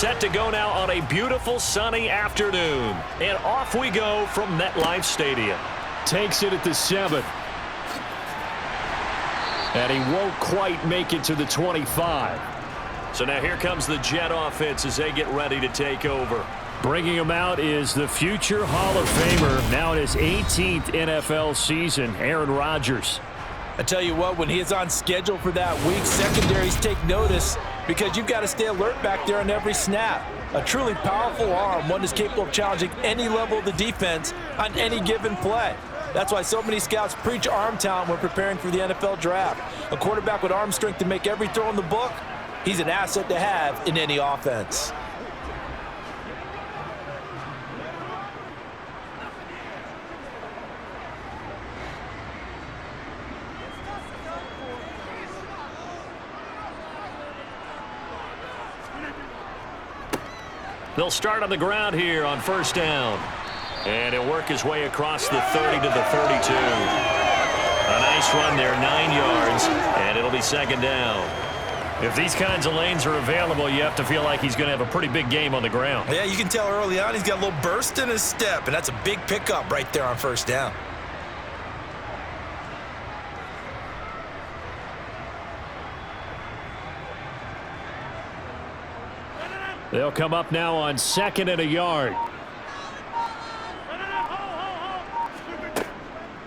set to go now on a beautiful sunny afternoon. And off we go from MetLife Stadium. Takes it at the 7. And he won't quite make it to the 25. So now here comes the Jet offense as they get ready to take over. Bringing him out is the future Hall of Famer, now in his 18th NFL season, Aaron Rodgers. I tell you what, when he is on schedule for that week, secondaries take notice because you've got to stay alert back there on every snap. A truly powerful arm, one is capable of challenging any level of the defense on any given play. That's why so many scouts preach arm talent when preparing for the NFL draft. A quarterback with arm strength to make every throw in the book, he's an asset to have in any offense. They'll start on the ground here on first down. And he'll work his way across the 30 to the 32. A nice run there, 9 yards, and it'll be second down. If these kinds of lanes are available, you have to feel like he's going to have a pretty big game on the ground. Yeah, you can tell early on he's got a little burst in his step, and that's a big pickup right there on first down. They'll come up now on 2nd and a yard.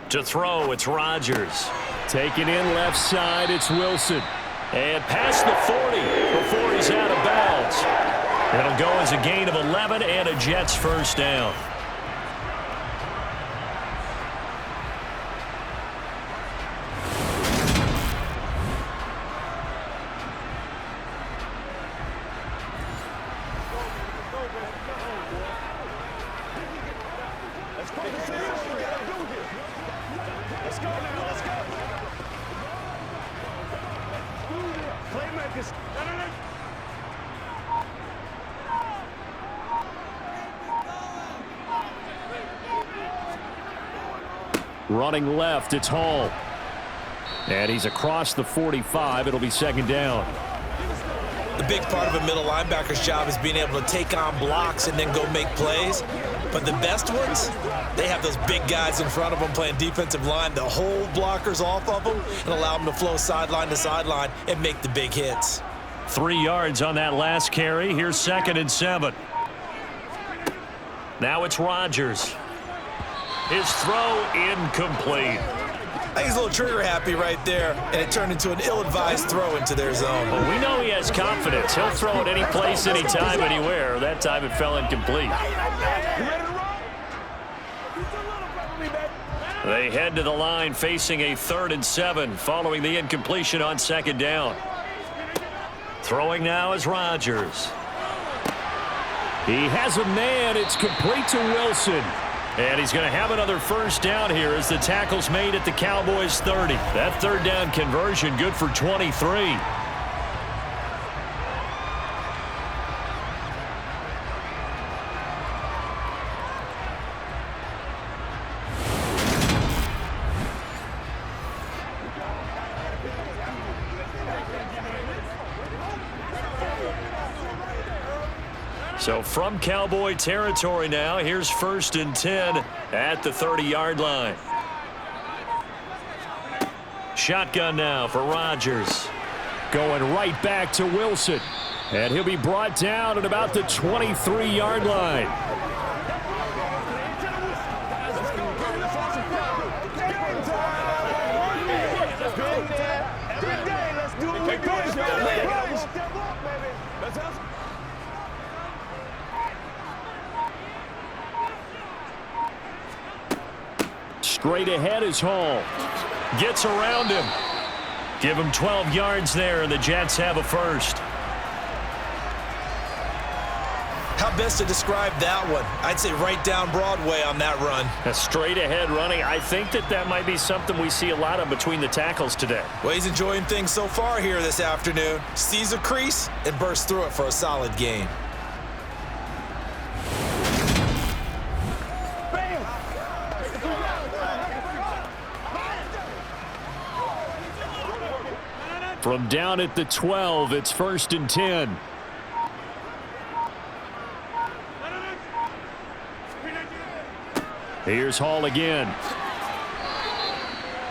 To throw, it's Rodgers. Taking in left side, it's Wilson. And past the 40 before he's out of bounds. It'll go as a gain of 11 and a Jets first down. Running left, it's Hall. And he's across the 45. It'll be second down. The big part of a middle linebacker's job is being able to take on blocks and then go make plays. But the best ones, they have those big guys in front of them playing defensive line to hold blockers off of them and allow them to flow sideline to sideline and make the big hits. 3 yards on that last carry. Here's 2nd and 7. Now it's Rodgers. His throw incomplete. I think he's a little trigger happy right there, and it turned into an ill-advised throw into their zone. Well, we know he has confidence. He'll throw it any place, anytime, anywhere. That time it fell incomplete. They head to the line facing a 3rd and 7 following the incompletion on second down. Throwing now is Rodgers. He has a man. It's complete to Wilson. And he's going to have another first down here as the tackle's made at the Cowboys 30. That third down conversion good for 23. So from Cowboy territory now, here's 1st and 10 at the 30-yard line. Shotgun now for Rodgers. Going right back to Wilson. And he'll be brought down at about the 23-yard line. Straight ahead is Hall. Gets around him. Give him 12 yards there, and the Jets have a first. How best to describe that one? I'd say right down Broadway on that run. A straight ahead running. I think that might be something we see a lot of between the tackles today. Well, he's enjoying things so far here this afternoon. Sees a crease and bursts through it for a solid gain. From down at the 12, it's 1st and 10. Here's Hall again.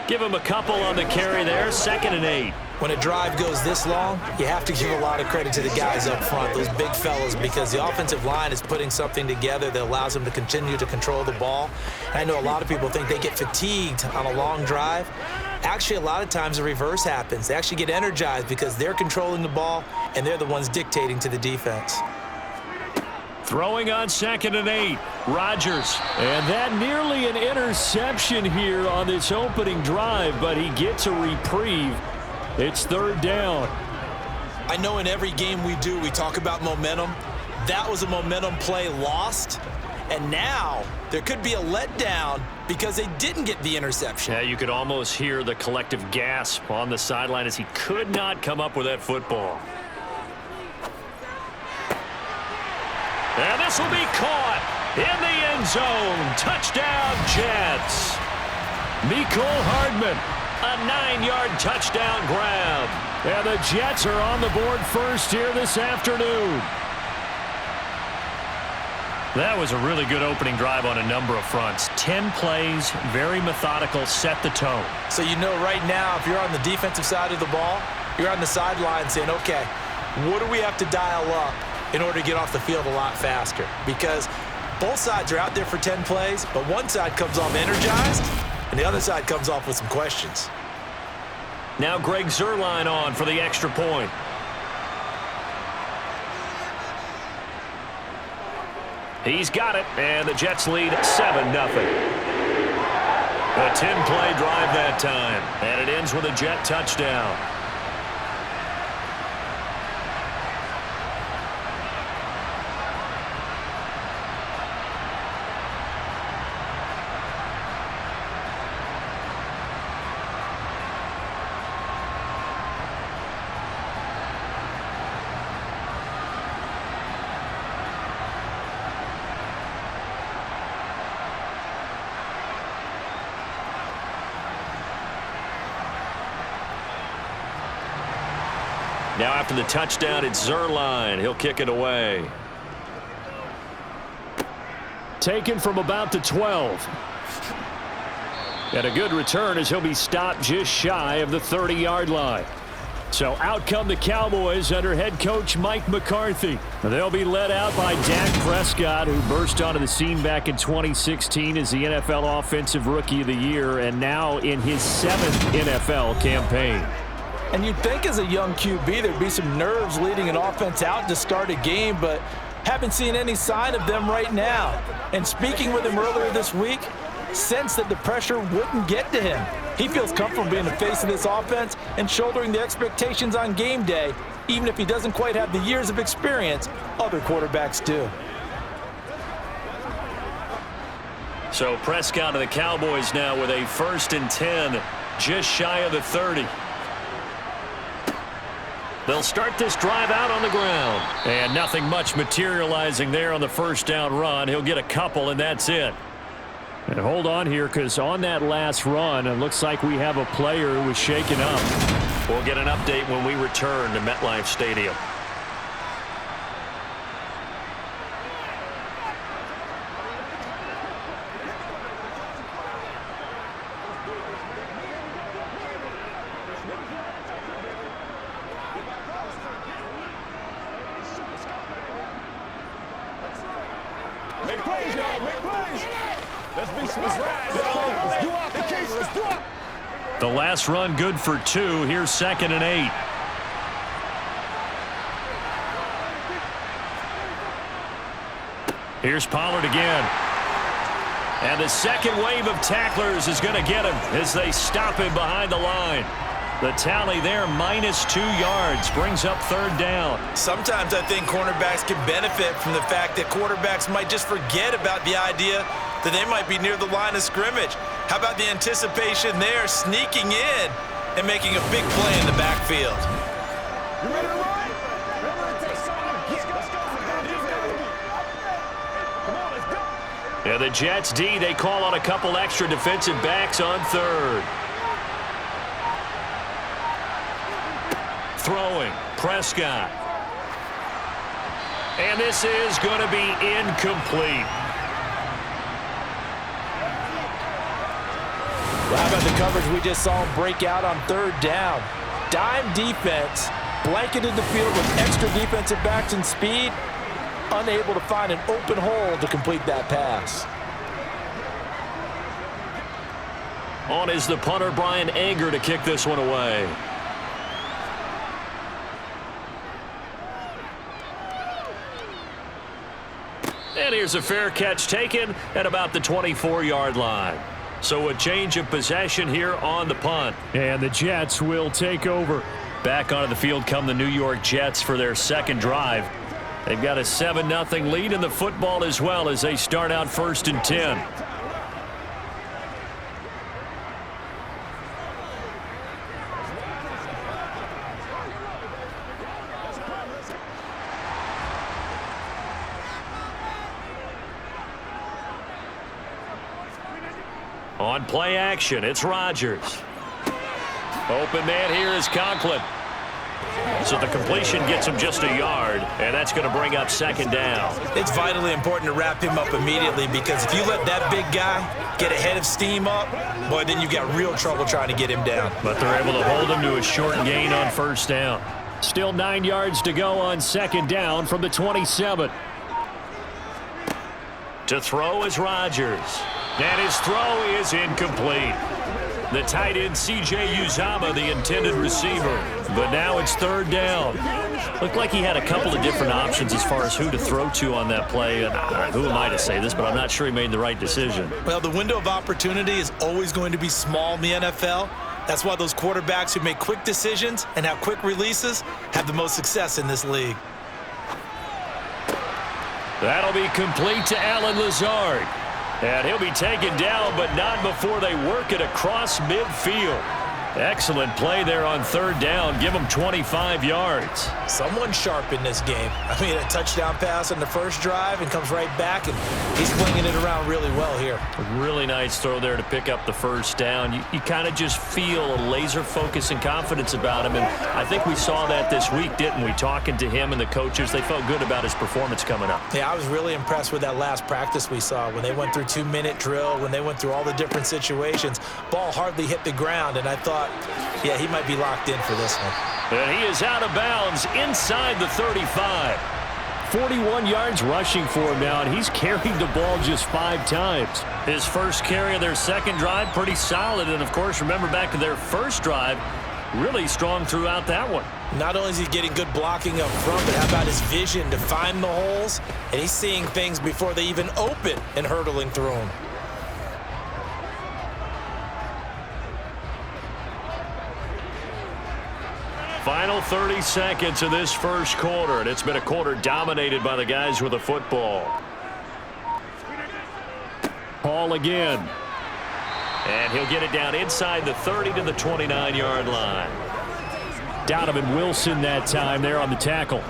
Give him a couple on the carry there. 2nd and 8. When a drive goes this long, you have to give a lot of credit to the guys up front, those big fellas, because the offensive line is putting something together that allows them to continue to control the ball. And I know a lot of people think they get fatigued on a long drive. Actually, a lot of times the reverse happens. They actually get energized because they're controlling the ball, and they're the ones dictating to the defense. Throwing on 2nd and 8. Rodgers. And that nearly an interception here on this opening drive, but he gets a reprieve. It's 3rd down. I know in every game we do, we talk about momentum. That was a momentum play lost. And now there could be a letdown because they didn't get the interception. Yeah, you could almost hear the collective gasp on the sideline as he could not come up with that football. And this will be caught in the end zone. Touchdown, Jets. Mecole Hardman. A 9-yard touchdown grab. And the Jets are on the board first here this afternoon. That was a really good opening drive on a number of fronts. 10 plays, very methodical, set the tone. So you know right now, if you're on the defensive side of the ball, you're on the sideline saying, okay, what do we have to dial up in order to get off the field a lot faster? Because both sides are out there for 10 plays, but one side comes off energized, and the other side comes off with some questions. Now Greg Zuerlein on for the extra point. He's got it, and the Jets lead 7-0. A 10-play drive that time, and it ends with a Jet touchdown. Now after the touchdown, it's Zuerlein. He'll kick it away. Taken from about the 12. And a good return as he'll be stopped just shy of the 30-yard line. So out come the Cowboys under head coach Mike McCarthy. They'll be led out by Dak Prescott, who burst onto the scene back in 2016 as the NFL Offensive Rookie of the Year, and now in his 7th NFL campaign. And you'd think as a young QB there'd be some nerves leading an offense out to start a game, but haven't seen any sign of them right now. And speaking with him earlier this week, sensed that the pressure wouldn't get to him. He feels comfortable being the face of this offense and shouldering the expectations on game day, even if he doesn't quite have the years of experience other quarterbacks do. So Prescott of the Cowboys now with a 1st and 10, just shy of the 30. They'll start this drive out on the ground. And nothing much materializing there on the 1st down run. He'll get a couple, and that's it. And hold on here, because on that last run, it looks like we have a player who was shaken up. We'll get an update when we return to MetLife Stadium. The last run good for 2. Here's 2nd and 8. Here's Pollard again. And the second wave of tacklers is going to get him as they stop him behind the line. The tally there, -2 yards, brings up 3rd down. Sometimes I think cornerbacks can benefit from the fact that quarterbacks might just forget about the idea that they might be near the line of scrimmage. How about the anticipation there, sneaking in and making a big play in the backfield? Yeah, the Jets D, they call on a couple extra defensive backs on 3rd. Throwing, Prescott. And this is going to be incomplete. Well, how about the coverage we just saw him break out on third down? Dime defense, blanketed the field with extra defensive backs and speed, unable to find an open hole to complete that pass. On is the punter, Brian Anger, to kick this one away. And here's a fair catch taken at about the 24-yard line. So a change of possession here on the punt. And the Jets will take over. Back onto the field come the New York Jets for their second drive. They've got a 7-0 lead in the football as well as they start out 1st and 10. On play action, it's Rodgers. Open man here is Conklin. So the completion gets him just a yard, and that's going to bring up 2nd down. It's vitally important to wrap him up immediately, because if you let that big guy get ahead of steam up, boy, then you've got real trouble trying to get him down. But they're able to hold him to a short gain on 1st down. Still 9 yards to go on 2nd down from the 27. To throw is Rodgers. And his throw is incomplete. The tight end, C.J. Uzomah, the intended receiver. But now it's 3rd down. Looked like he had a couple of different options as far as who to throw to on that play. And who am I to say this, but I'm not sure he made the right decision. Well, the window of opportunity is always going to be small in the NFL. That's why those quarterbacks who make quick decisions and have quick releases have the most success in this league. That'll be complete to Allen Lazard. And he'll be taken down, but not before they work it across midfield. Excellent play there on 3rd down. Give him 25 yards. Someone sharp in this game. I mean, a touchdown pass on the first drive and comes right back, and he's flinging it around really well here. A really nice throw there to pick up the 1st down. You kind of just feel a laser focus and confidence about him, and I think we saw that this week, didn't we? Talking to him and the coaches, they felt good about his performance coming up. Yeah, I was really impressed with that last practice we saw when they went through 2-minute drill, when they went through all the different situations. Ball hardly hit the ground, and I thought, yeah, he might be locked in for this one. And he is out of bounds inside the 35. 41 yards rushing for him now, and he's carried the ball just 5 times. His first carry of their second drive, pretty solid. And, of course, remember back to their first drive, really strong throughout that one. Not only is he getting good blocking up front, but how about his vision to find the holes? And he's seeing things before they even open and hurtling through them. Final 30 seconds of this first quarter, and it's been a quarter dominated by the guys with the football. Ball again. And he'll get it down inside the 30 to the 29-yard line. Donovan Wilson that time there on the tackle.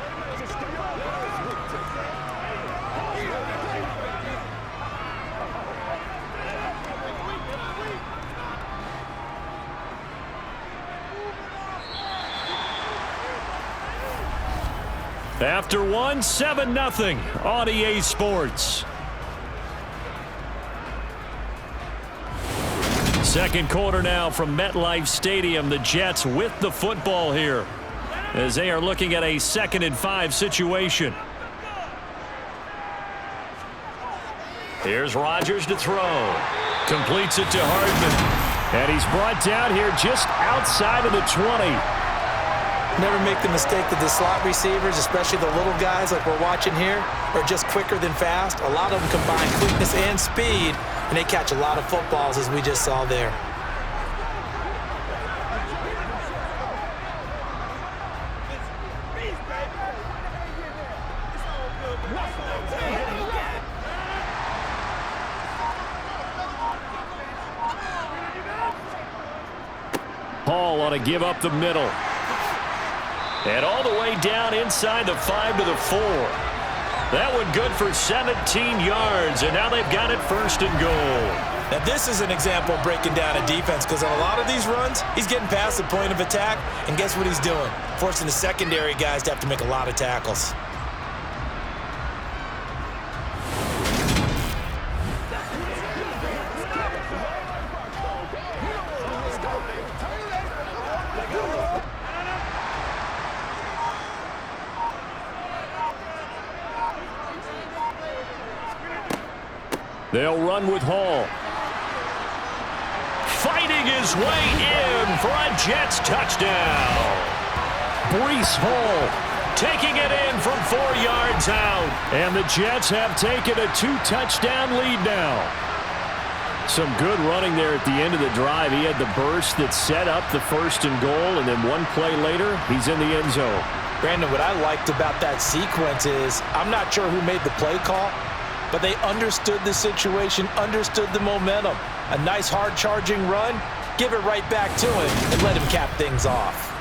After 1, 7-0 on EA Sports. Second quarter now from MetLife Stadium. The Jets with the football here as they are looking at a 2nd and 5 situation. Here's Rodgers to throw. Completes it to Hardman. And he's brought down here just outside of the 20. Never make the mistake that the slot receivers, especially the little guys like we're watching here, are just quicker than fast. A lot of them combine quickness and speed, and they catch a lot of footballs, as we just saw there. Paul ought to give up the middle. And all the way down inside the 5 to the 4. That one good for 17 yards, and now they've got it 1st and goal. Now this is an example of breaking down a defense, because on a lot of these runs, he's getting past the point of attack, and guess what he's doing? Forcing the secondary guys to have to make a lot of tackles. They'll run with Hall. Fighting his way in for a Jets touchdown. Breece Hall taking it in from 4 yards out. And the Jets have taken a 2-touchdown lead now. Some good running there at the end of the drive. He had the burst that set up the 1st and goal, and then one play later, he's in the end zone. Brandon, what I liked about that sequence is I'm not sure who made the play call, but they understood the situation, understood the momentum. A nice hard-charging run, give it right back to him and let him cap things off.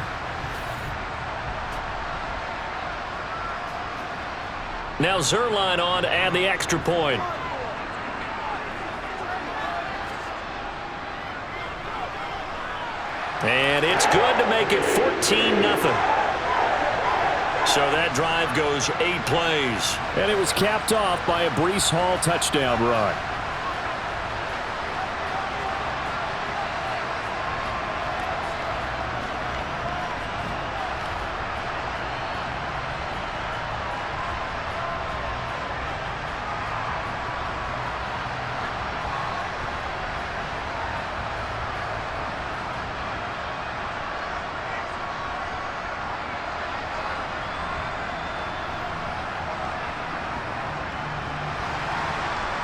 Now Zerline on to add the extra point. And it's good to make it 14-0. So that drive goes 8 plays. And it was capped off by a Breece Hall touchdown run.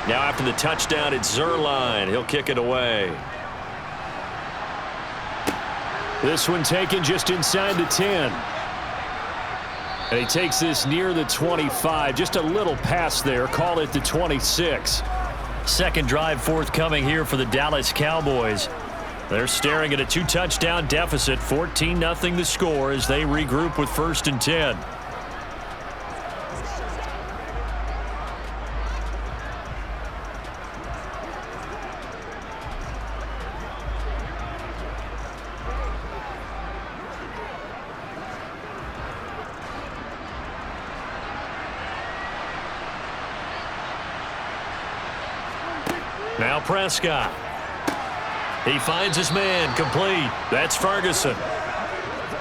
Now after the touchdown, it's Zerline. He'll kick it away. This one taken just inside the 10. And he takes this near the 25. Just a little pass there. Call it the 26. Second drive forthcoming here for the Dallas Cowboys. They're staring at a 2-touchdown deficit. 14-0 the score as they regroup with 1st and 10. Now Prescott. He finds his man complete. That's Ferguson.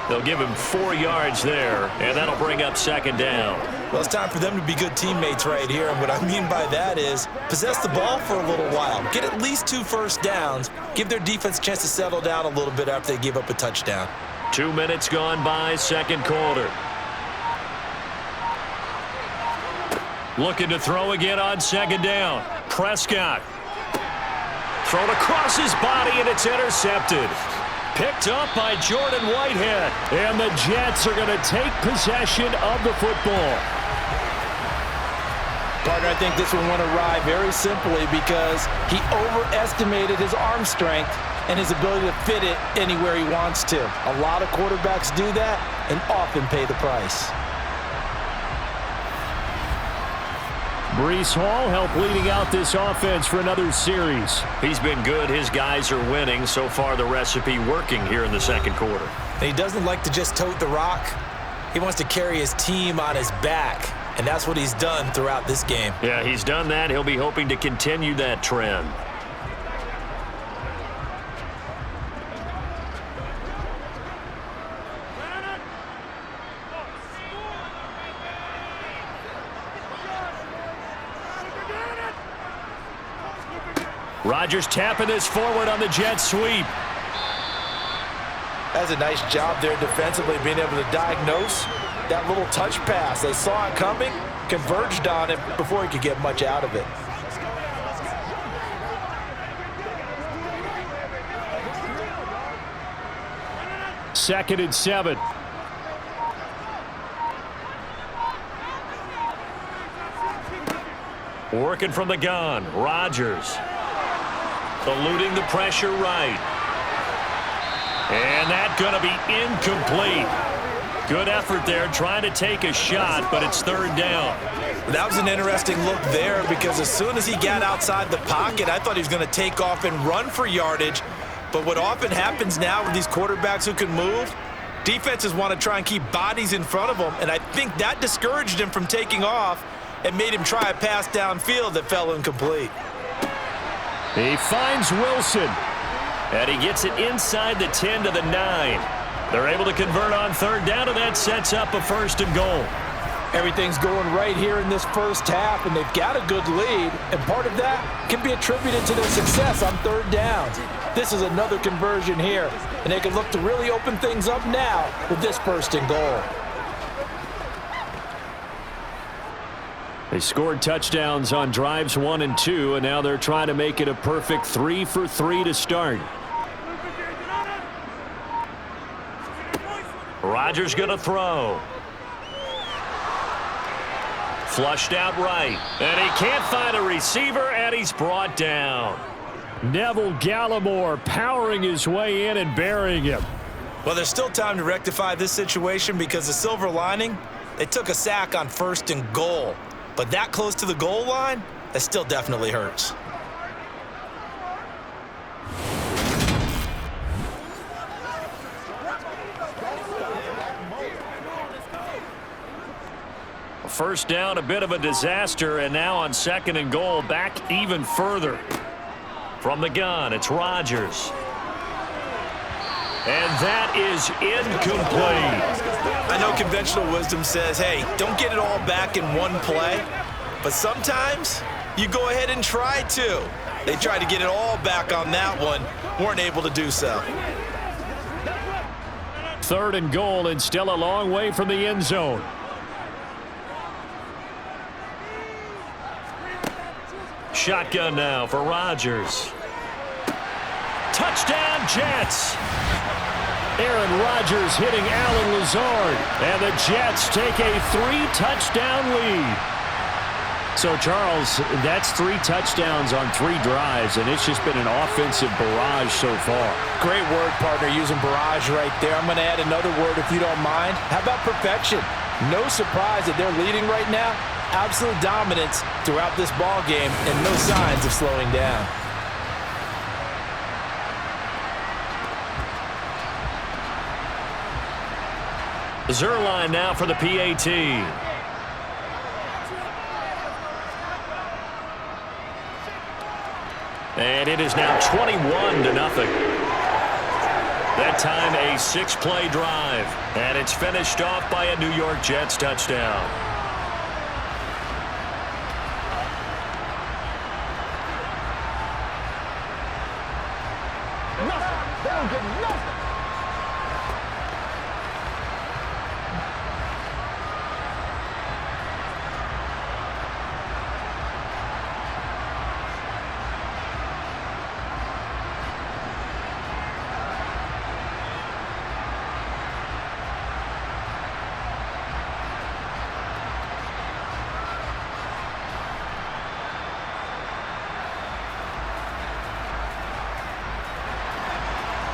They'll give him 4 yards there, and that'll bring up 2nd down. Well, it's time for them to be good teammates right here, and what I mean by that is possess the ball for a little while. Get at least 2 first downs. Give their defense a chance to settle down a little bit after they give up a touchdown. 2 minutes gone by, 2nd quarter. Looking to throw again on 2nd down. Prescott. Thrown across his body, and it's intercepted. Picked up by Jordan Whitehead. And the Jets are going to take possession of the football. Partner, I think this one went awry very simply because he overestimated his arm strength and his ability to fit it anywhere he wants to. A lot of quarterbacks do that and often pay the price. Breece Hall helped leading out this offense for another series. He's been good. His guys are winning. So far, the recipe working here in the 2nd quarter. And he doesn't like to just tote the rock. He wants to carry his team on his back, and that's what he's done throughout this game. Yeah, he's done that. He'll be hoping to continue that trend. Rodgers tapping this forward on the jet sweep. That's a nice job there defensively, being able to diagnose that little touch pass. They saw it coming, converged on it before he could get much out of it. Second and 7. Working from the gun, Rodgers. Eluding the pressure right. And that's going to be incomplete. Good effort there trying to take a shot, but it's 3rd down. That was an interesting look there because as soon as he got outside the pocket, I thought he was going to take off and run for yardage. But what often happens now with these quarterbacks who can move, defenses want to try and keep bodies in front of them, and I think that discouraged him from taking off and made him try a pass downfield that fell incomplete. He finds Wilson. And he gets it inside the 10 to the 9. They're able to convert on 3rd down, and that sets up a 1st and goal. Everything's going right here in this first half, and they've got a good lead, and part of that can be attributed to their success on third down. This is another conversion here, and they can look to really open things up now with this first and goal. They scored touchdowns on drives 1 and 2, and now they're trying to make it a perfect 3 for 3 to start. Rodgers going to throw. Flushed out right. And he can't find a receiver, and he's brought down. Neville Gallimore powering his way in and burying him. Well, there's still time to rectify this situation because the silver lining, they took a sack on first and goal. But that close to the goal line, that still definitely hurts. First down, a bit of a disaster, and now on second and goal, back even further. From the gun, it's Rodgers. And that is incomplete. I know conventional wisdom says, hey, don't get it all back in one play. But sometimes you go ahead and try to. They tried to get it all back on that one, weren't able to do so. Third and goal, and still a long way from the end zone. Shotgun now for Rodgers. Touchdown, Jets. Aaron Rodgers hitting Allen Lazard, and the Jets take a 3-touchdown lead. So, Charles, that's 3 touchdowns on 3 drives, and it's just been an offensive barrage so far. Great word, partner, using barrage right there. I'm going to add another word if you don't mind. How about perfection? No surprise that they're leading right now. Absolute dominance throughout this ball game and no signs of slowing down. Zerline now for the PAT. And it is now 21-0. That time a 6-play drive. And it's finished off by a New York Jets touchdown.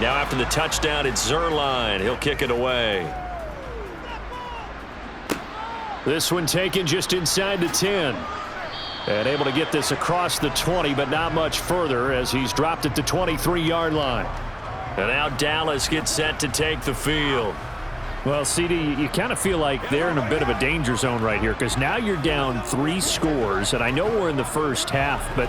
Now after the touchdown, it's Zerline. He'll kick it away. This one taken just inside the 10. And able to get this across the 20, but not much further as he's dropped at the 23-yard line. And now Dallas gets set to take the field. Well, CD, you kind of feel like they're in a bit of a danger zone right here because now you're down 3 scores, and I know we're in the first half, but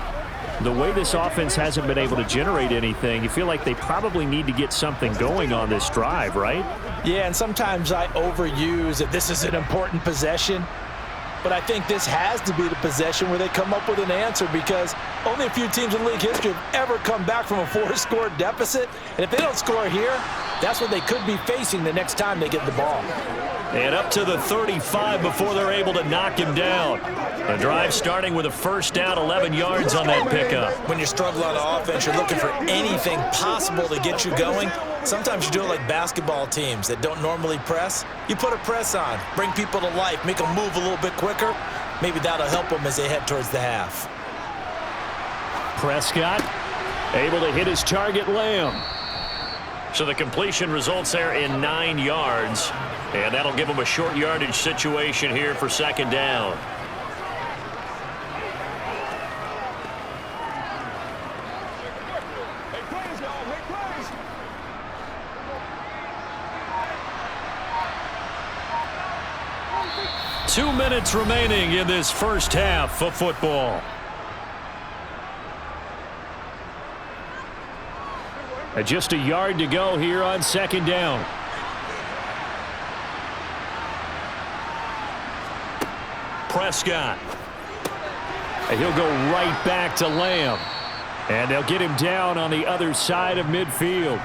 the way this offense hasn't been able to generate anything, you feel like they probably need to get something going on this drive, right? Yeah, and sometimes I overuse that this is an important possession. But I think this has to be the possession where they come up with an answer because only a few teams in league history have ever come back from a 4-score deficit. And if they don't score here, that's what they could be facing the next time they get the ball. And up to the 35 before they're able to knock him down. The drive starting with a first down, 11 yards on that pickup. When you're struggling on offense, you're looking for anything possible to get you going. Sometimes you do it like basketball teams that don't normally press. You put a press on, bring people to life, make them move a little bit quicker. Maybe that'll help them as they head towards the half. Prescott able to hit his target, Lamb. So the completion results there in 9 yards. And that'll give them a short yardage situation here for second down. Two minutes remaining in this first half of football. Just a yard to go here on second down. Prescott. And he'll go right back to Lamb. And they'll get him down on the other side of midfield.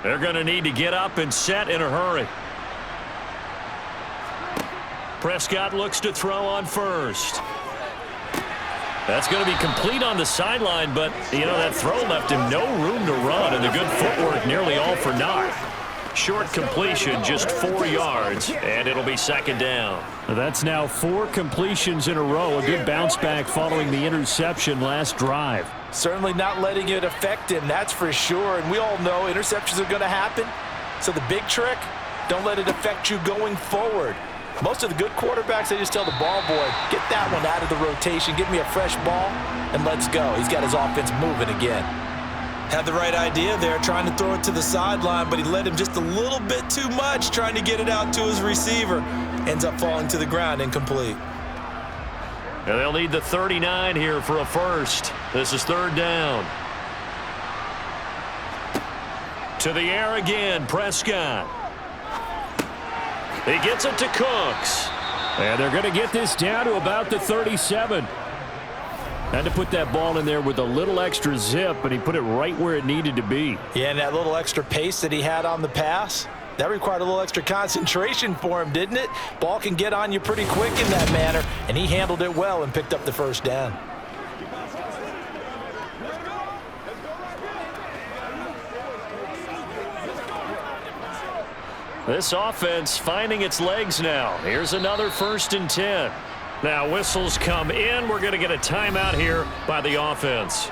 They're going to need to get up and set in a hurry. Prescott looks to throw on first. That's going to be complete on the sideline, but, you know, that throw left him no room to run, and the good footwork nearly all for naught. Short completion, just 4 yards, and it'll be second down. That's now 4 completions in a row. A good bounce back following the interception last drive. Certainly not letting it affect him, that's for sure. And we all know interceptions are going to happen. So the big trick, don't let it affect you going forward. Most of the good quarterbacks, they just tell the ball boy, get that one out of the rotation, give me a fresh ball, and let's go. He's got his offense moving again. Had the right idea there, trying to throw it to the sideline, but he led him just a little bit too much, trying to get it out to his receiver. Ends up falling to the ground, incomplete. And they'll need the 39 here for a first. This is third down. To the air again, Prescott. He gets it to Cooks. And they're going to get this down to about the 37. Had to put that ball in there with a little extra zip, but he put it right where it needed to be. Yeah, and that little extra pace that he had on the pass, that required a little extra concentration for him, didn't it? Ball can get on you pretty quick in that manner, and he handled it well and picked up the first down. This offense finding its legs now. Here's another 1st and 10. Now whistles come in. We're going to get a timeout here by the offense,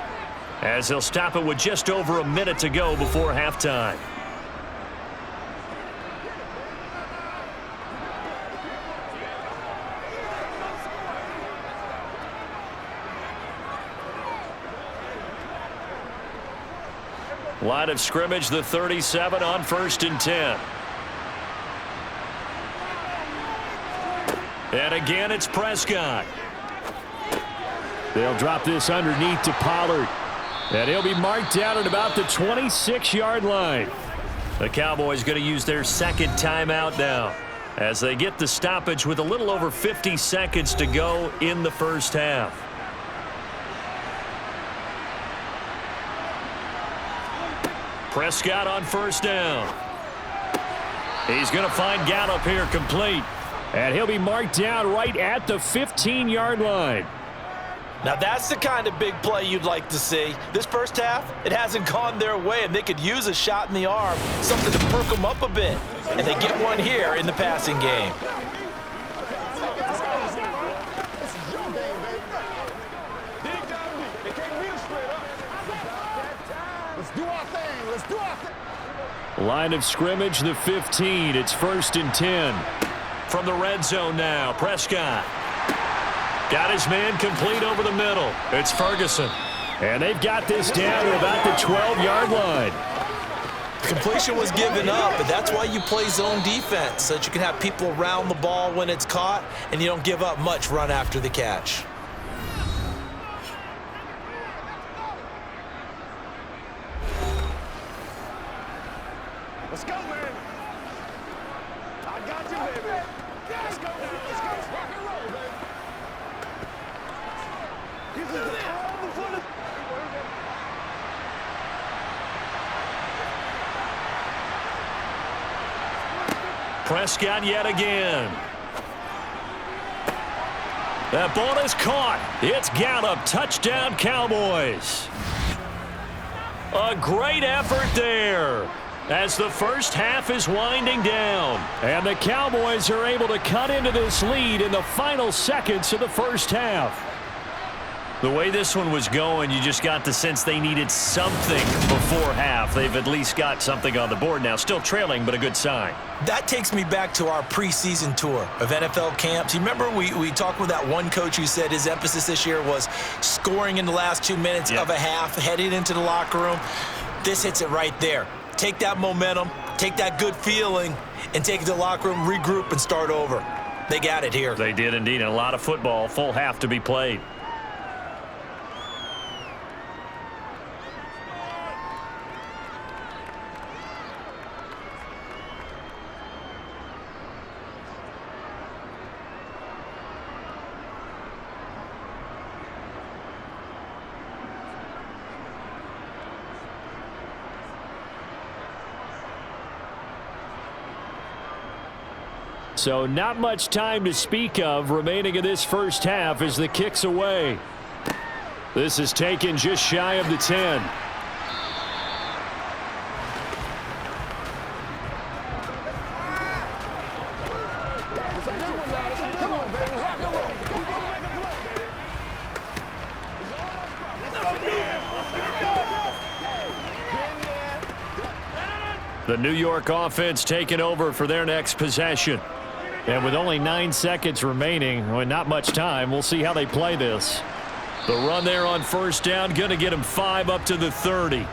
as they'll stop it with just over a minute to go before halftime. Line of scrimmage, the 37 on 1st and 10. And again, it's Prescott. They'll drop this underneath to Pollard. And he'll be marked down at about the 26-yard line. The Cowboys going to use their second timeout now, as they get the stoppage with a little over 50 seconds to go in the first half. Prescott on first down. He's going to find Gallup here complete. And he'll be marked down right at the 15-yard line. Now that's the kind of big play you'd like to see. This first half, it hasn't gone their way, and they could use a shot in the arm, something to perk them up a bit. And they get one here in the passing game. Line of scrimmage, the 15. It's 1st and 10. From the red zone now, Prescott. Got his man complete over the middle. It's Ferguson. And they've got this down to about the 12-yard line. Completion was given up, but that's why you play zone defense, so that you can have people around the ball when it's caught, and you don't give up much run after the catch. Let's go, man. I got you, baby. Let's go, man. Let's go. Rock and roll, baby. He's in there. Prescott yet again. That ball is caught. It's Gallup. Touchdown, Cowboys. A great effort there, as the first half is winding down. And the Cowboys are able to cut into this lead in the final seconds of the first half. The way this one was going, you just got the sense they needed something before half. They've at least got something on the board now. Still trailing, but a good sign. That takes me back to our preseason tour of NFL camps. You remember we talked with that one coach who said his emphasis this year was scoring in the last 2 minutes of a half, heading into the locker room. This hits it right there. Take that momentum, take that good feeling, and take it to the locker room, regroup, and start over. They got it here. They did indeed, and a lot of football, full half to be played. So not much time to speak of remaining in this first half as the kick's away. This is taken just shy of the 10. The New York offense taking over for their next possession. And with only 9 seconds remaining, well, not much time, we'll see how they play this. The run there on first down, going to get him 5 up to the 30.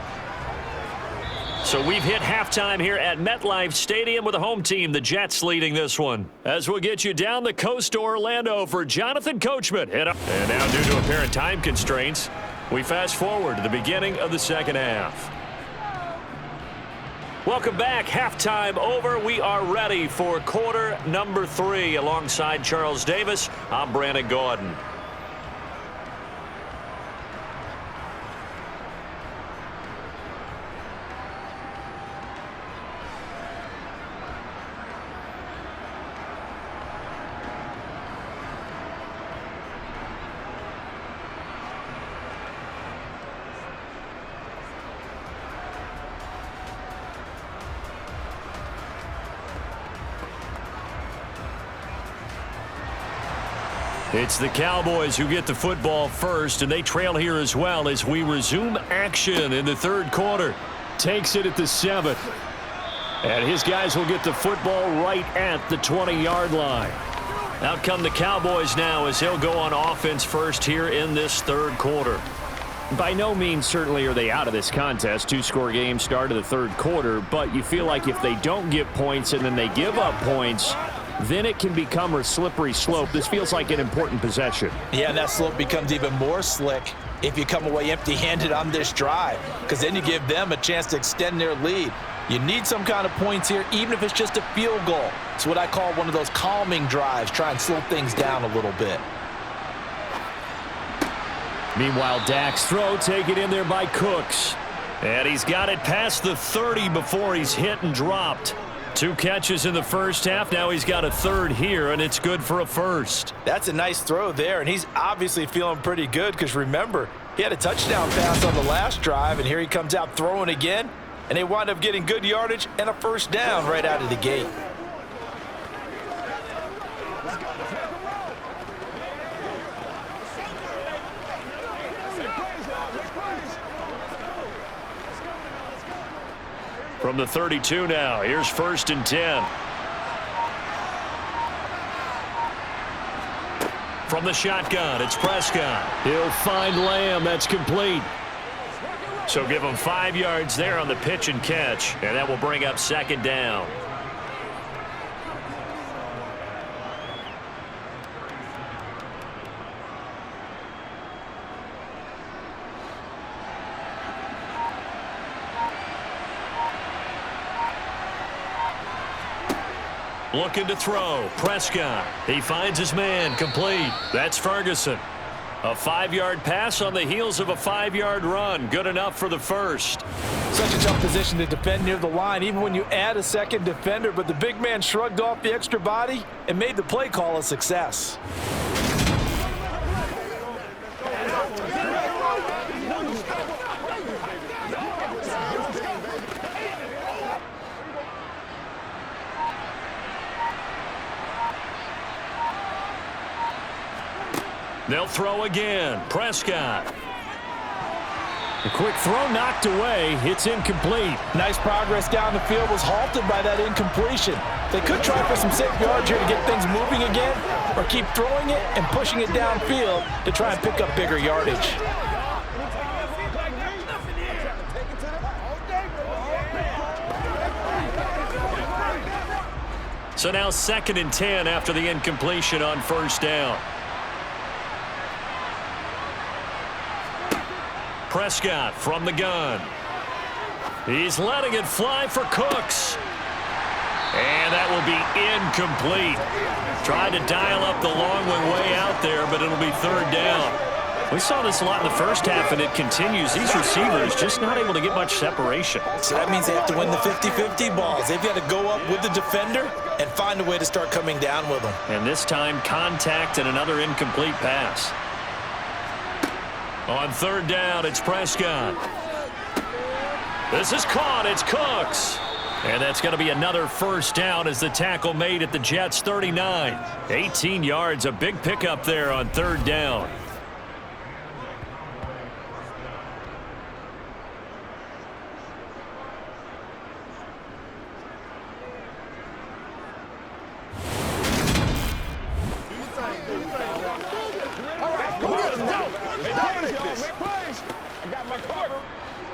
So we've hit halftime here at MetLife Stadium with the home team, the Jets, leading this one. As we'll get you down the coast to Orlando for Jonathan Coachman. And now, due to apparent time constraints, we fast forward to the beginning of the second half. Welcome back. Halftime over. We are ready for quarter number 3. Alongside Charles Davis, I'm Brandon Gordon. It's the Cowboys who get the football first, and they trail here as well as we resume action in the third quarter. Takes it at the 7. And his guys will get the football right at the 20-yard line. Out come the Cowboys now as he'll go on offense first here in this third quarter. By no means certainly are they out of this contest. 2-score game, start of the third quarter, but you feel like if they don't get points and then they give up points, then it can become a slippery slope. This feels like an important possession. Yeah, and that slope becomes even more slick if you come away empty-handed on this drive, because then you give them a chance to extend their lead. You need some kind of points here, even if it's just a field goal. It's what I call one of those calming drives. Try and slow things down a little bit. Meanwhile, Dak's throw taken in there by Cooks. And he's got it past the 30 before he's hit and dropped. 2 catches in the first half. Now he's got a third here, and it's good for a first. That's a nice throw there, and he's obviously feeling pretty good because, remember, he had a touchdown pass on the last drive, and here he comes out throwing again, and they wind up getting good yardage and a first down right out of the gate. From the 32 now, here's 1st and 10. From the shotgun, it's Prescott. He'll find Lamb. That's complete. So give him 5 yards there on the pitch and catch, and that will bring up 2nd down. Looking to throw. Prescott. He finds his man. Complete. That's Ferguson. A 5-yard pass on the heels of a 5-yard run. Good enough for the first. Such a tough position to defend near the line, even when you add a second defender, but the big man shrugged off the extra body and made the play call a success. They'll throw again. Prescott. A quick throw knocked away. It's incomplete. Nice progress down the field was halted by that incompletion. They could try for some safe yards here to get things moving again, or keep throwing it and pushing it downfield to try and pick up bigger yardage. So now 2nd and 10 after the incompletion on first down. Prescott from the gun. He's letting it fly for Cooks. And that will be incomplete. Tried to dial up the long one way out there, but it'll be 3rd down. We saw this a lot in the first half, and it continues. These receivers just not able to get much separation. So that means they have to win the 50-50 balls. They've got to go up with the defender and find a way to start coming down with them. And this time, contact and another incomplete pass. On third down, it's Prescott. This is caught. It's Cooks. And that's going to be another first down as the tackle made at the Jets' 39. 18 yards, a big pickup there on third down.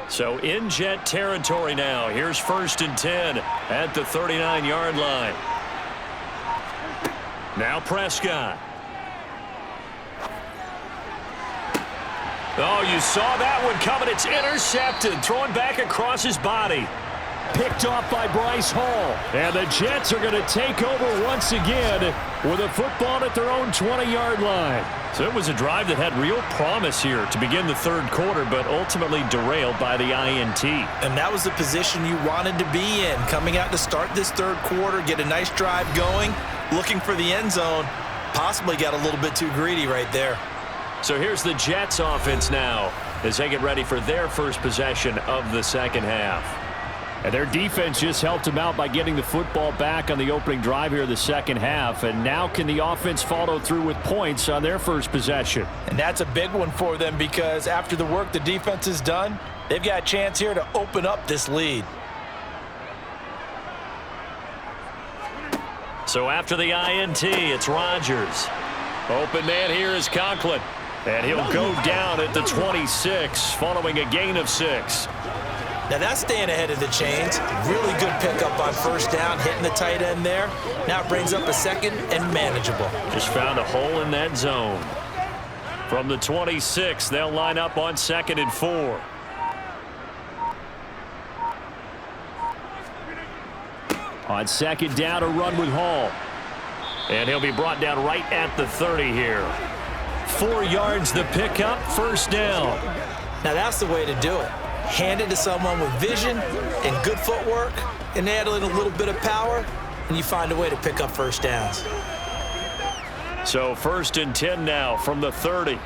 So in Jet territory now. Here's 1st and 10 at the 39-yard line. Now Prescott. Oh, you saw that one coming. It's intercepted. Thrown back across his body. Picked off by Bryce Hall. And the Jets are going to take over once again with a football at their own 20-yard line. So it was a drive that had real promise here to begin the third quarter, but ultimately derailed by the INT. And that was the position you wanted to be in. Coming out to start this third quarter, get a nice drive going, looking for the end zone. Possibly got a little bit too greedy right there. So here's the Jets offense now as they get ready for their first possession of the second half. And their defense just helped them out by getting the football back on the opening drive here in the second half. And now can the offense follow through with points on their first possession? And that's a big one for them because after the work the defense has done, they've got a chance here to open up this lead. So after the INT, it's Rodgers. Open man here is Conklin. And he'll go down at the 26 following a gain of 6. Now that's staying ahead of the chains. Really good pickup on first down, hitting the tight end there. Now it brings up a second and manageable. Just found a hole in that zone. From the 26, they'll line up on 2nd and 4. On second down, a run with Hall. And he'll be brought down right at the 30 here. 4 yards the pickup, first down. Now that's the way to do it. Hand it to someone with vision and good footwork, and add in a little bit of power, and you find a way to pick up first downs. So 1st and 10 now from the 30.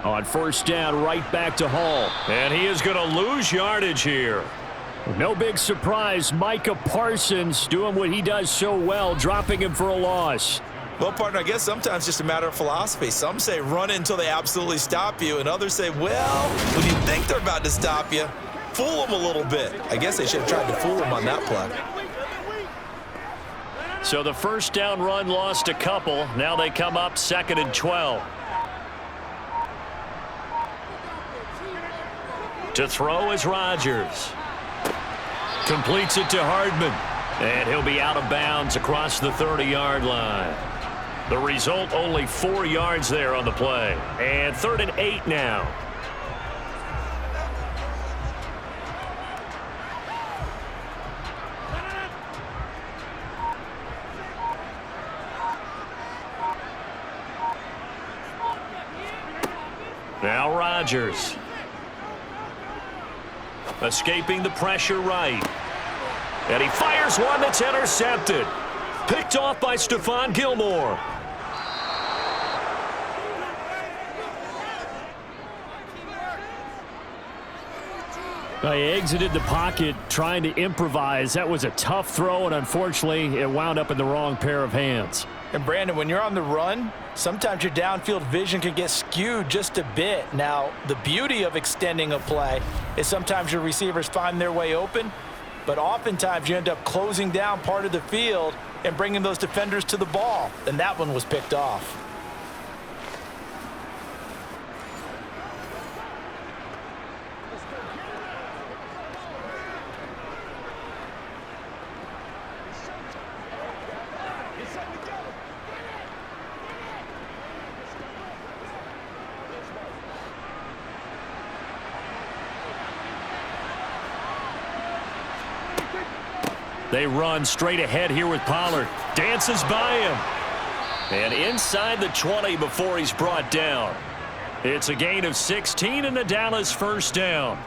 On first down, right back to Hall. And he is going to lose yardage here. No big surprise, Micah Parsons doing what he does so well, dropping him for a loss. Well, partner, I guess sometimes it's just a matter of philosophy. Some say run until they absolutely stop you, and others say, well, when you think they're about to stop you, fool them a little bit. I guess they should have tried to fool them on that play. So the first down run lost a couple. Now they come up 2nd and 12. To throw is Rodgers. Completes it to Hardman. And he'll be out of bounds across the 30-yard line. The result, only 4 yards there on the play. And 3rd and 8 now. Now Rodgers. Escaping the pressure right. And he fires one that's intercepted. Picked off by Stephon Gilmore. He exited the pocket trying to improvise. That was a tough throw, and unfortunately, it wound up in the wrong pair of hands. And, Brandon, when you're on the run, sometimes your downfield vision can get skewed just a bit. Now, the beauty of extending a play is sometimes your receivers find their way open, but oftentimes you end up closing down part of the field and bringing those defenders to the ball. And that one was picked off. They run straight ahead here with Pollard. Dances by him. And inside the 20 before he's brought down. It's a gain of 16 and a Dallas first down.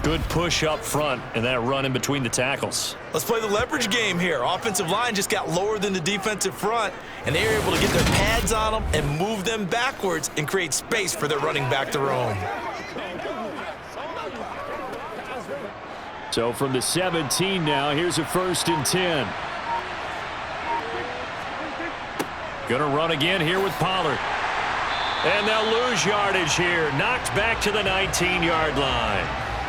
Good push up front and that run in between the tackles. Let's play the leverage game here. Offensive line just got lower than the defensive front, and they were able to get their pads on them and move them backwards and create space for their running back to roam. So from the 17 now, here's a 1st and 10. Gonna run again here with Pollard. And they'll lose yardage here. Knocked back to the 19-yard line.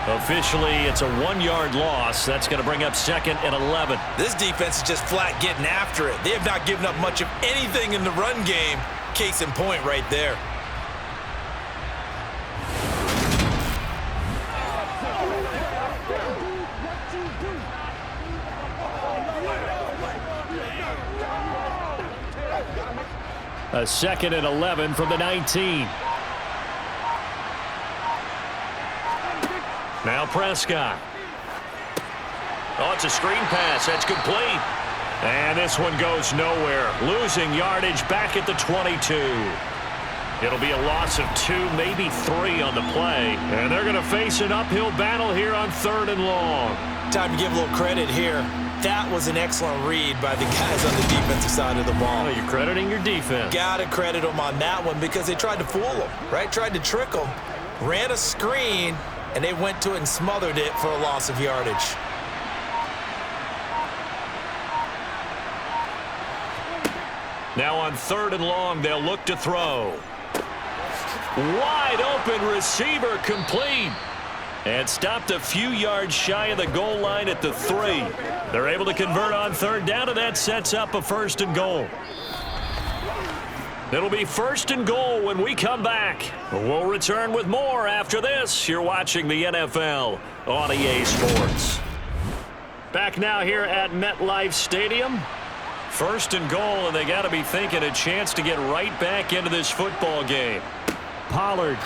Officially, it's a 1-yard loss. That's going to bring up 2nd and 11. This defense is just flat getting after it. They have not given up much of anything in the run game. Case in point right there. A 2nd and 11 from the 19. Now Prescott. Oh, it's a screen pass. That's complete. And this one goes nowhere. Losing yardage back at the 22. It'll be a loss of 2, maybe 3 on the play. And they're going to face an uphill battle here on 3rd and long. Time to give a little credit here. That was an excellent read by the guys on the defensive side of the ball. Oh, you're crediting your defense. Got to credit them on that one because they tried to fool them, right? Tried to trick them, ran a screen, and they went to it and smothered it for a loss of yardage. Now on 3rd and long, they'll look to throw. Wide open receiver complete. And stopped a few yards shy of the goal line at the 3. They're able to convert on 3rd down, and that sets up a 1st and goal. It'll be 1st and goal when we come back. We'll return with more after this. You're watching the NFL on EA Sports. Back now here at MetLife Stadium. 1st and goal, and they got to be thinking a chance to get right back into this football game. Pollard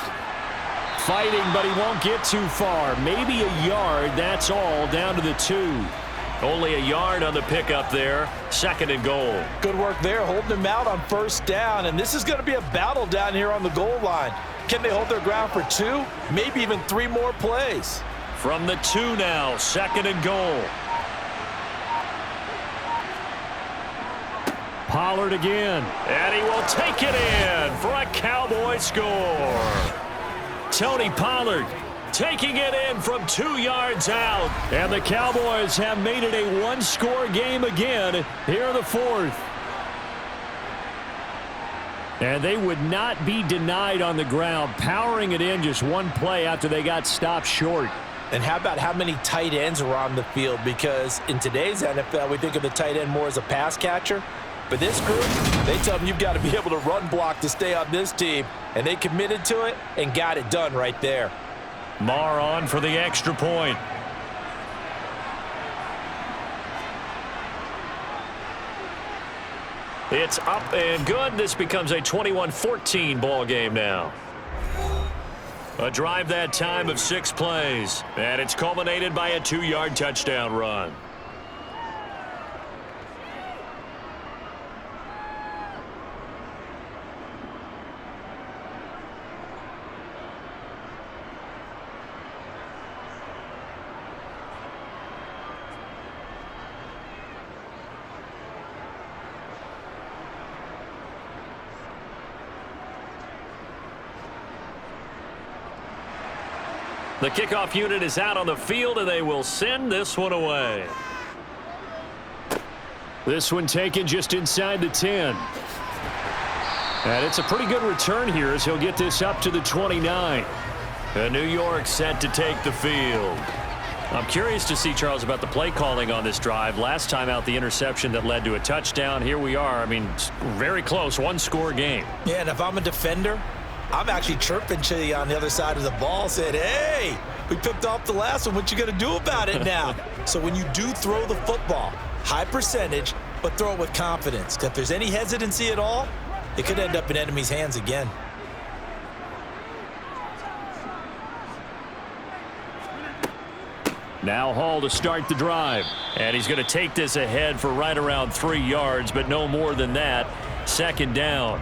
fighting, but he won't get too far. Maybe a yard, that's all, down to the 2. Only a yard on the pickup there. 2nd and goal. Good work there, holding them out on 1st down, and this is going to be a battle down here on the goal line. Can they hold their ground for 2, maybe even 3 more plays? From the 2 now, 2nd and goal. Pollard again. And he will take it in for a Cowboy score. Tony Pollard taking it in from 2 yards out. And the Cowboys have made it a 1-score game again here in the 4th. And they would not be denied on the ground, powering it in just 1 play after they got stopped short. And how about how many tight ends are on the field? Because in today's NFL, we think of the tight end more as a pass catcher. But this group, they tell them you've got to be able to run block to stay on this team. And they committed to it and got it done right there. Marr on for the extra point. It's up and good. This becomes a 21-14 ball game now. A drive that time of 6 plays. And it's culminated by a 2-yard touchdown run. The kickoff unit is out on the field, and they will send this one away. This one taken just inside the 10. And it's a pretty good return here as he'll get this up to the 29. And New York set to take the field. I'm curious to see, Charles, about the play calling on this drive. Last time out, the interception that led to a touchdown. Here we are. I mean, very close, 1-score game. Yeah, and if I'm a defender, I'm actually chirping to you on the other side of the ball, saying, hey, we picked off the last one. What you going to do about it now? So when you do throw the football, high percentage, but throw it with confidence. If there's any hesitancy at all, it could end up in enemy's hands again. Now Hall to start the drive. And he's going to take this ahead for right around 3 yards, but no more than that. second down.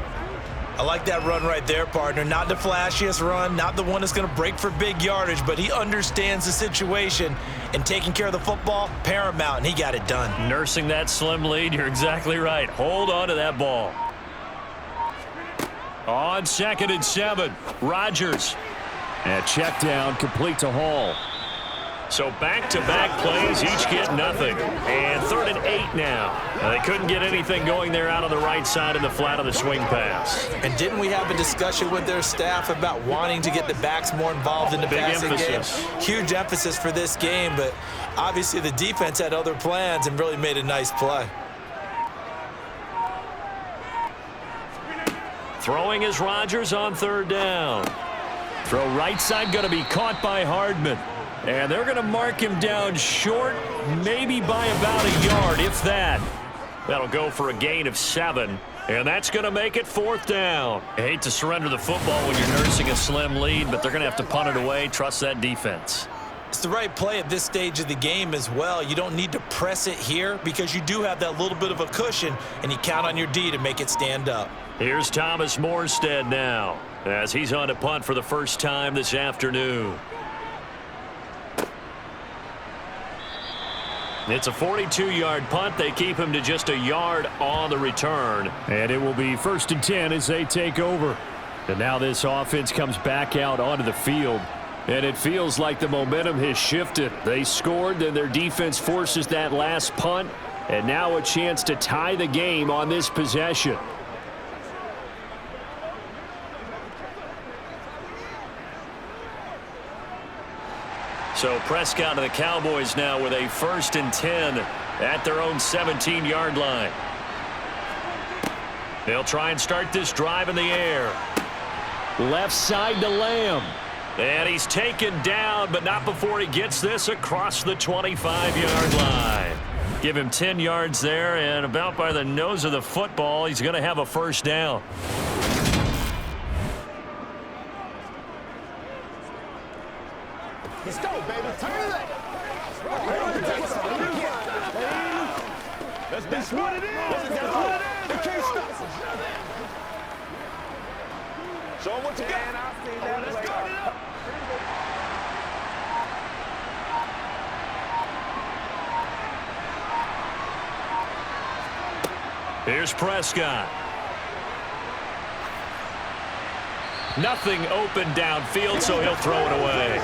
I like that run right there, partner. Not the flashiest run, not the one that's going to break for big yardage, but he understands the situation, and taking care of the football, paramount, and he got it done. Nursing that slim lead, you're exactly right. Hold on to that ball. On 2nd and 7, Rodgers. And check down, complete to Hall. So back-to-back plays, each get nothing. And 3rd and 8 now. They couldn't get anything going there out on the right side in the flat of the swing pass. And didn't we have a discussion with their staff about wanting to get the backs more involved in the passing game? Huge emphasis for this game, but obviously the defense had other plans and really made a nice play. Throwing is Rodgers on 3rd down. Throw right side going to be caught by Hardman. And they're going to mark him down short, maybe by about a yard, if that. That'll go for a gain of 7. And that's going to make it 4th down. I hate to surrender the football when you're nursing a slim lead, but they're going to have to punt it away. Trust that defense. It's the right play at this stage of the game as well. You don't need to press it here because you do have that little bit of a cushion, and you count on your D to make it stand up. Here's Thomas Morstead now as he's on to punt for the first time this afternoon. It's a 42-yard punt. They keep him to just a yard on the return. And it will be 1st and 10 as they take over. And now this offense comes back out onto the field. And it feels like the momentum has shifted. They scored, then their defense forces that last punt. And now a chance to tie the game on this possession. So Prescott and the Cowboys now with a 1st and 10 at their own 17-yard line. They'll try and start this drive in the air. Left side to Lamb. And he's taken down, but not before he gets this across the 25-yard line. Give him 10 yards there, and about by the nose of the football, he's going to have a 1st down. Let's go, baby. Turn it. That's what it is. That's what it is. They can't stop. Show them what you got. Let's go. Here's Prescott. Nothing open downfield, so he'll throw it away.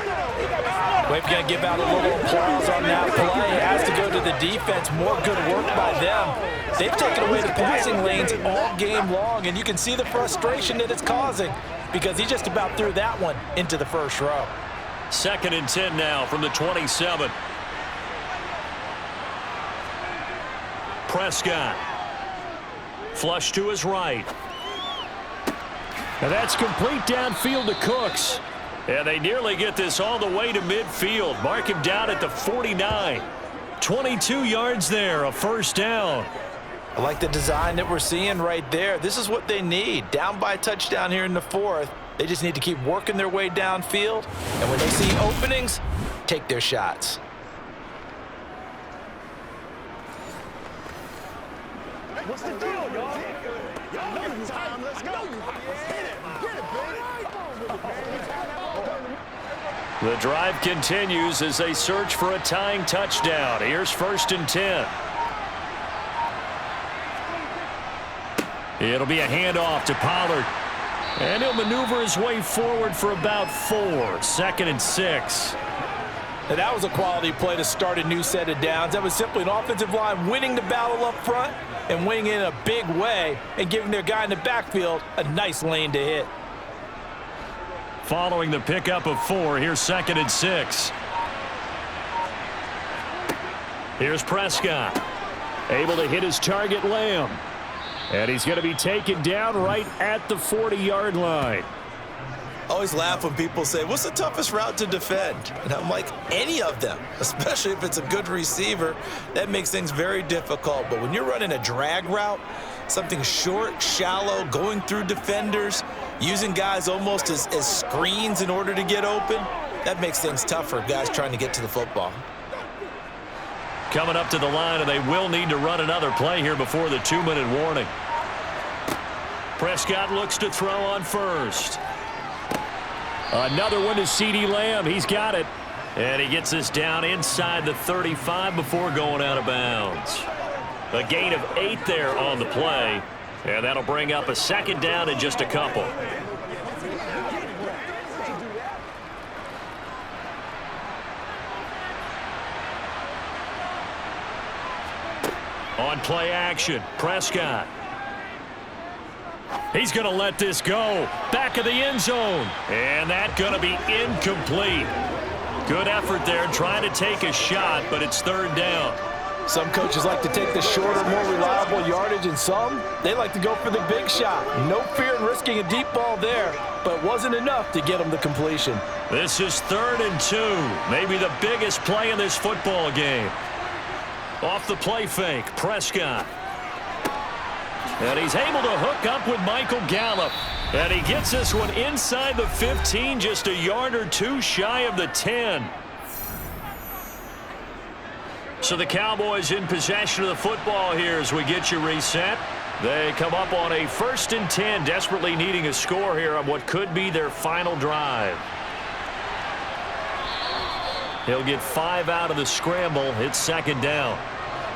We've got to give out a little applause on that play. It has to go to the defense. More good work by them. They've taken away the passing lanes all game long, and you can see the frustration that it's causing because he just about threw that one into the first row. 2nd and 10 now from the 27. Prescott. Flush to his right. And that's complete downfield to Cooks. And they nearly get this all the way to midfield. Mark him down at the 49. 22 yards there, a 1st down. I like the design that we're seeing right there. This is what they need. Down by a touchdown here in the 4th. They just need to keep working their way downfield. And when they see openings, take their shots. What's the deal, y'all? Y'all know it's time. Let's go. Get it, baby. The drive continues as they search for a tying touchdown. Here's 1st and 10. It'll be a handoff to Pollard. And he'll maneuver his way forward for about 4. 2nd and 6. Now that was a quality play to start a new set of downs. That was simply an offensive line winning the battle up front and winning in a big way and giving their guy in the backfield a nice lane to hit. Following the pickup of 4, here's 2nd and 6. Here's Prescott. Able to hit his target, Lamb. And he's going to be taken down right at the 40-yard line. I always laugh when people say, what's the toughest route to defend? And I'm like, any of them, especially if it's a good receiver. That makes things very difficult. But when you're running a drag route, something short, shallow, going through defenders, using guys almost as screens in order to get open, that makes things tough for guys trying to get to the football. Coming up to the line, and they will need to run another play here before the 2-minute warning. Prescott looks to throw on first. Another one to CeeDee Lamb. He's got it. And he gets this down inside the 35 before going out of bounds. A gain of 8 there on the play. And that'll bring up a second down in just a couple. On play action, Prescott. He's going to let this go. Back of the end zone. And that's going to be incomplete. Good effort there trying to take a shot, but it's third down. Some coaches like to take the shorter, more reliable yardage, and some, they like to go for the big shot. No fear in risking a deep ball there, but wasn't enough to get them the completion. This is 3rd and 2. Maybe the biggest play in this football game. Off the play fake, Prescott. And he's able to hook up with Michael Gallup. And he gets this one inside the 15, just a yard or two shy of the 10. So the Cowboys in possession of the football here as we get you reset. They come up on a 1st and 10, desperately needing a score here on what could be their final drive. He'll get 5 out of the scramble. It's second down.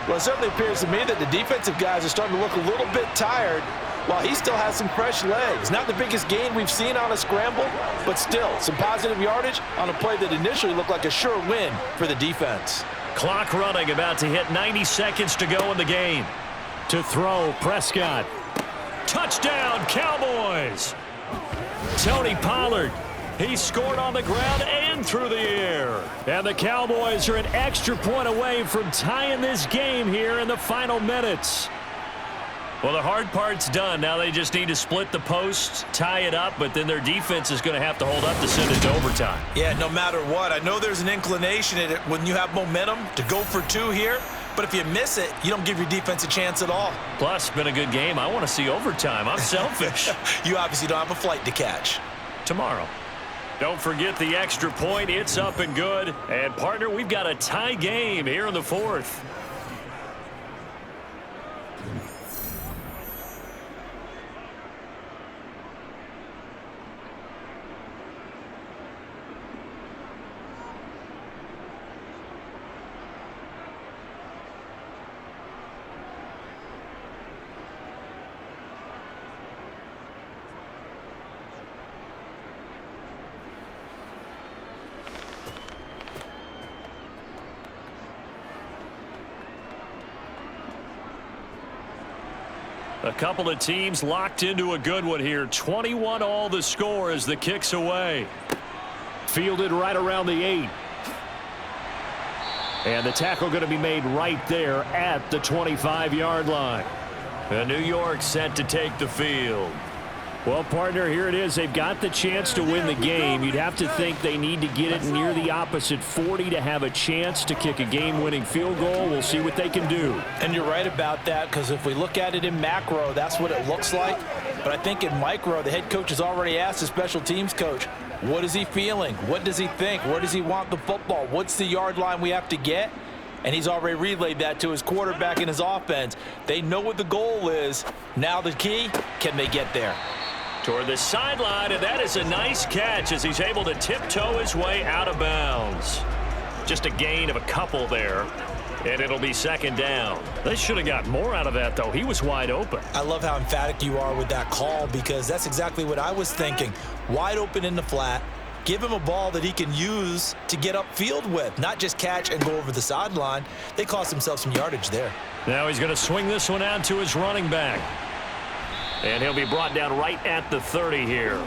Well, it certainly appears to me that the defensive guys are starting to look a little bit tired while he still has some fresh legs. Not the biggest gain we've seen on a scramble, but still some positive yardage on a play that initially looked like a sure win for the defense. Clock running, about to hit 90 seconds to go in the game. To throw, Prescott. Touchdown, Cowboys! Tony Pollard. He scored on the ground and through the air. And the Cowboys are an extra point away from tying this game here in the final minutes. Well, the hard part's done. Now they just need to split the posts, tie it up, but then their defense is going to have to hold up to send it to overtime. Yeah, no matter what. I know there's an inclination in it when you have momentum to go for 2 here, but if you miss it, you don't give your defense a chance at all. Plus, been a good game. I want to see overtime. I'm selfish. You obviously don't have a flight to catch. Tomorrow. Don't forget the extra point. It's up and good. And, partner, we've got a tie game here in the 4th. A couple of teams locked into a good one here. 21 all the score as the kick's away. Fielded right around the 8. And the tackle going to be made right there at the 25-yard line. And New York set to take the field. Well, partner, here it is. They've got the chance to win the game. You'd have to think they need to get it near the opposite 40 to have a chance to kick a game-winning field goal. We'll see what they can do. And you're right about that, because if we look at it in macro, that's what it looks like. But I think in micro, the head coach has already asked the special teams coach, what is he feeling? What does he think? Where does he want the football? What's the yard line we have to get? And he's already relayed that to his quarterback and his offense. They know what the goal is. Now the key, can they get there? Toward the sideline, and that is a nice catch as he's able to tiptoe his way out of bounds. Just a gain of a couple there, and it'll be second down. They should have got more out of that, though. He was wide open. I love how emphatic you are with that call, because that's exactly what I was thinking. Wide open in the flat. Give him a ball that he can use to get upfield with, not just catch and go over the sideline. They cost themselves some yardage there. Now he's going to swing this one out to his running back. And he'll be brought down right at the 30 here.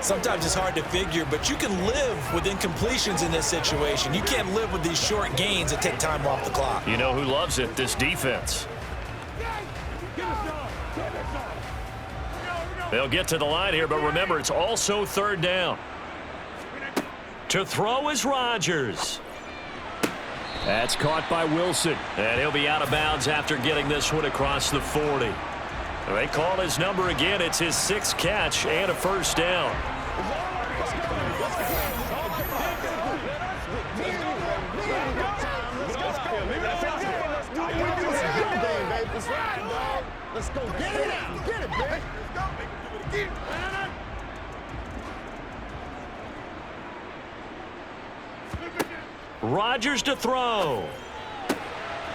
Sometimes it's hard to figure, but you can live with incompletions in this situation. You can't live with these short gains that take time off the clock. You know who loves it? This defense. They'll get to the line here, but remember, it's also third down. To throw is Rodgers. That's caught by Wilson. And he'll be out of bounds after getting this one across the 40. They call his number again. It's his 6th catch and a first down. dog. Let's go. Get it out. Get it, man. Let's go. Do it again. Rodgers to throw.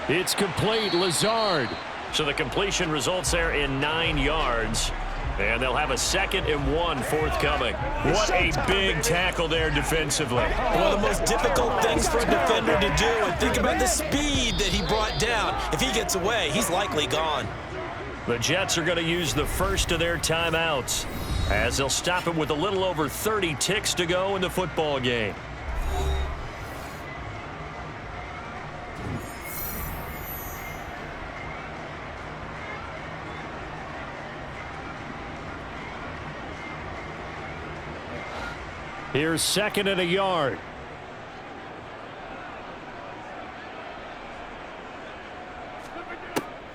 It's complete. Lazard. So the completion results there in 9 yards. And they'll have a 2nd and 1 forthcoming. What a big tackle there defensively. One of the most difficult things for a defender to do. And think about the speed that he brought down. If he gets away, he's likely gone. The Jets are going to use the first of their timeouts, as they'll stop it with a little over 30 ticks to go in the football game. Here's 2nd and a yard.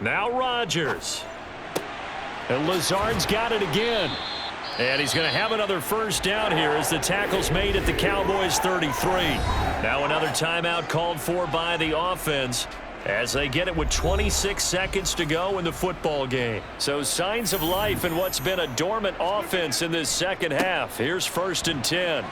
Now Rodgers. And Lazard's got it again. And he's going to have another first down here as the tackle's made at the Cowboys 33. Now another timeout called for by the offense as they get it with 26 seconds to go in the football game. So signs of life in what's been a dormant offense in this second half. Here's 1st and 10.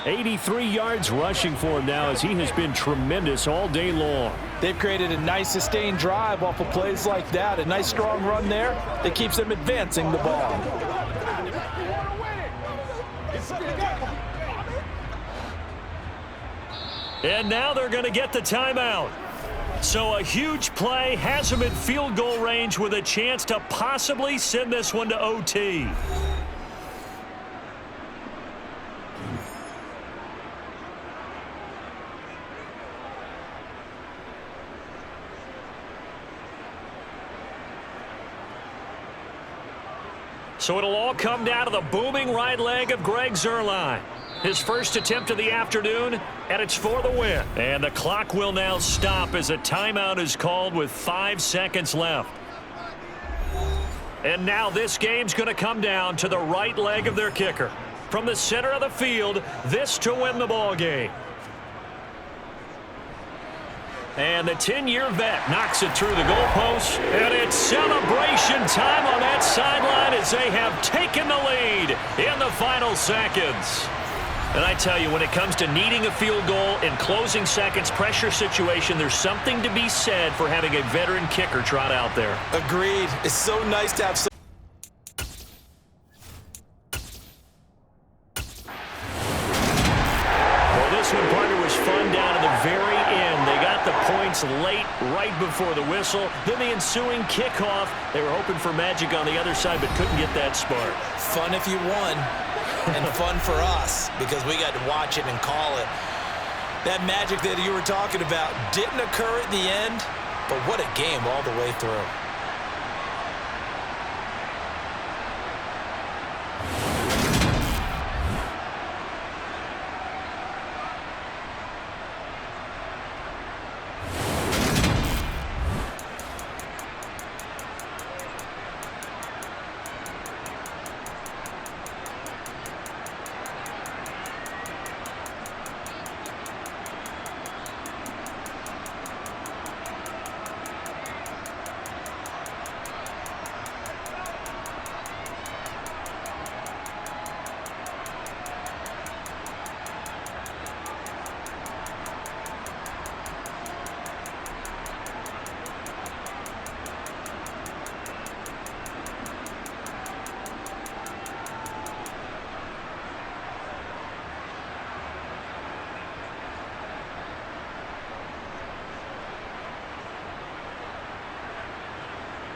83 yards rushing for him now as he has been tremendous all day long. They've created a nice sustained drive off of plays like that. A nice strong run there that keeps them advancing the ball. And now they're going to get the timeout. So a huge play has them in field goal range with a chance to possibly send this one to OT. So it'll all come down to the booming right leg of Greg Zuerlein. His first attempt of the afternoon, and it's for the win. And the clock will now stop as a timeout is called with 5 seconds left. And now this game's going to come down to the right leg of their kicker. From the center of the field, this to win the ball game. And the 10-year vet knocks it through the goalpost. And it's celebration time on that sideline as they have taken the lead in the final seconds. And I tell you, when it comes to needing a field goal in closing seconds, pressure situation, there's something to be said for having a veteran kicker trot out there. Agreed. It's so nice to have some. Well, this one, partner, was fun down to the very end. They got the points late, right before the whistle. Then the ensuing kickoff. They were hoping for magic on the other side, but couldn't get that spark. Fun if you won. And fun for us because we got to watch it and call it. That magic that you were talking about didn't occur at the end, but what a game all the way through.